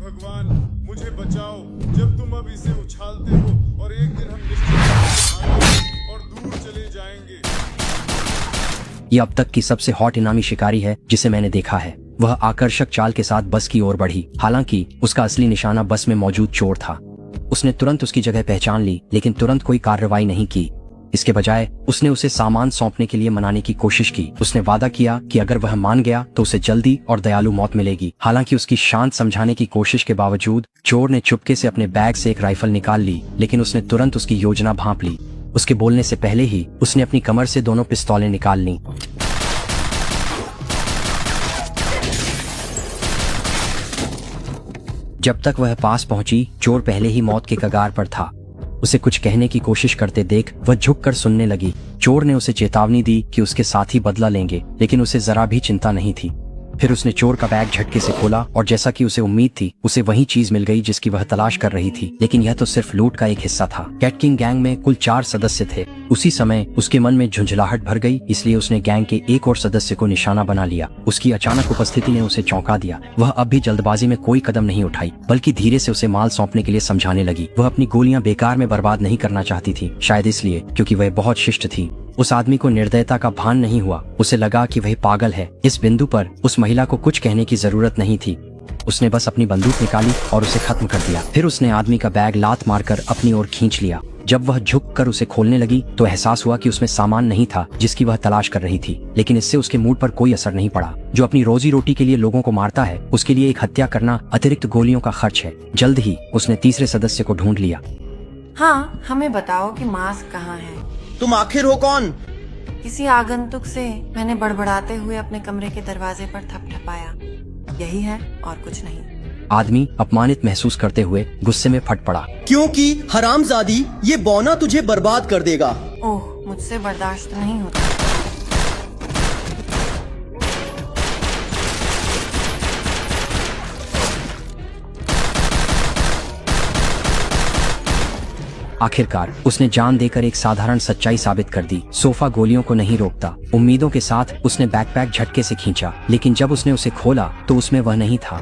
भगवान मुझे बचाओ, जब तुम अब इसे उछालते हो और एक दिन हम निश्चित भागेंगे और दूर चले जाएंगे। ये अब तक की सबसे हॉट इनामी शिकारी है जिसे मैंने देखा है। वह आकर्षक चाल के साथ बस की ओर बढ़ी। हालांकि उसका असली निशाना बस में मौजूद चोर था। उसने तुरंत उसकी जगह पहचान ली, लेकिन तुरंत कोई कार्रवाई नहीं की। इसके बजाय उसने उसे सामान सौंपने के लिए मनाने की कोशिश की। उसने वादा किया कि अगर वह मान गया तो उसे जल्दी और दयालु मौत मिलेगी। हालांकि उसकी शांत समझाने की कोशिश के बावजूद चोर ने चुपके से अपने बैग से एक राइफल निकाल ली, लेकिन उसने तुरंत उसकी योजना भांप ली। उसके बोलने से पहले ही उसने अपनी कमर से दोनों पिस्तौलें निकाल लीं। जब तक वह पास पहुंची, चोर पहले ही मौत के कगार पर था। उसे कुछ कहने की कोशिश करते देख वह झुककर सुनने लगी। चोर ने उसे चेतावनी दी कि उसके साथी बदला लेंगे, लेकिन उसे जरा भी चिंता नहीं थी। फिर उसने चोर का बैग झटके से खोला और जैसा कि उसे उम्मीद थी, उसे वही चीज मिल गई जिसकी वह तलाश कर रही थी। लेकिन यह तो सिर्फ लूट का एक हिस्सा था। कैट किंग गैंग में कुल 4 सदस्य थे। उसी समय उसके मन में झुंझलाहट भर गई, इसलिए उसने गैंग के एक और सदस्य को निशाना बना लिया। उसकी अचानक उपस्थिति ने उसे चौंका दिया। वह अब भी जल्दबाजी में कोई कदम नहीं उठाई, बल्कि धीरे से उसे माल सौंपने के लिए समझाने लगी। वह अपनी गोलियां बेकार में बर्बाद नहीं करना चाहती थी, शायद इसलिए क्योंकि वह बहुत शिष्ट थी। उस आदमी को निर्दयता का भान नहीं हुआ। उसे लगा कि वह पागल है। इस बिंदु पर उस महिला को कुछ कहने की जरूरत नहीं थी। उसने बस अपनी बंदूक निकाली और उसे खत्म कर दिया। फिर उसने आदमी का बैग लात मारकर अपनी ओर खींच लिया। जब वह झुककर उसे खोलने लगी तो एहसास हुआ कि उसमें सामान नहीं था जिसकी वह तलाश कर रही थी। लेकिन इससे उसके मूड पर कोई असर नहीं पड़ा। जो अपनी रोजी रोटी के लिए लोगों को मारता है, उसके लिए एक हत्या करना अतिरिक्त गोलियों का खर्च है। जल्द ही उसने तीसरे सदस्य को ढूंढ लिया। हाँ, हमें बताओ कि मास्क कहाँ है। तुम आखिर हो कौन? किसी आगंतुक से मैंने बड़बड़ाते हुए अपने कमरे के दरवाजे पर थपथपाया। यही है और कुछ नहीं। आदमी अपमानित महसूस करते हुए गुस्से में फट पड़ा। क्योंकि हरामजादी, ये बौना तुझे बर्बाद कर देगा। ओह, मुझसे बर्दाश्त नहीं होता। आखिरकार उसने जान देकर एक साधारण सच्चाई साबित कर दी। सोफा गोलियों को नहीं रोकता। उम्मीदों के साथ उसने बैकपैक झटके से खींचा, लेकिन जब उसने उसे खोला तो उसमें वह नहीं था।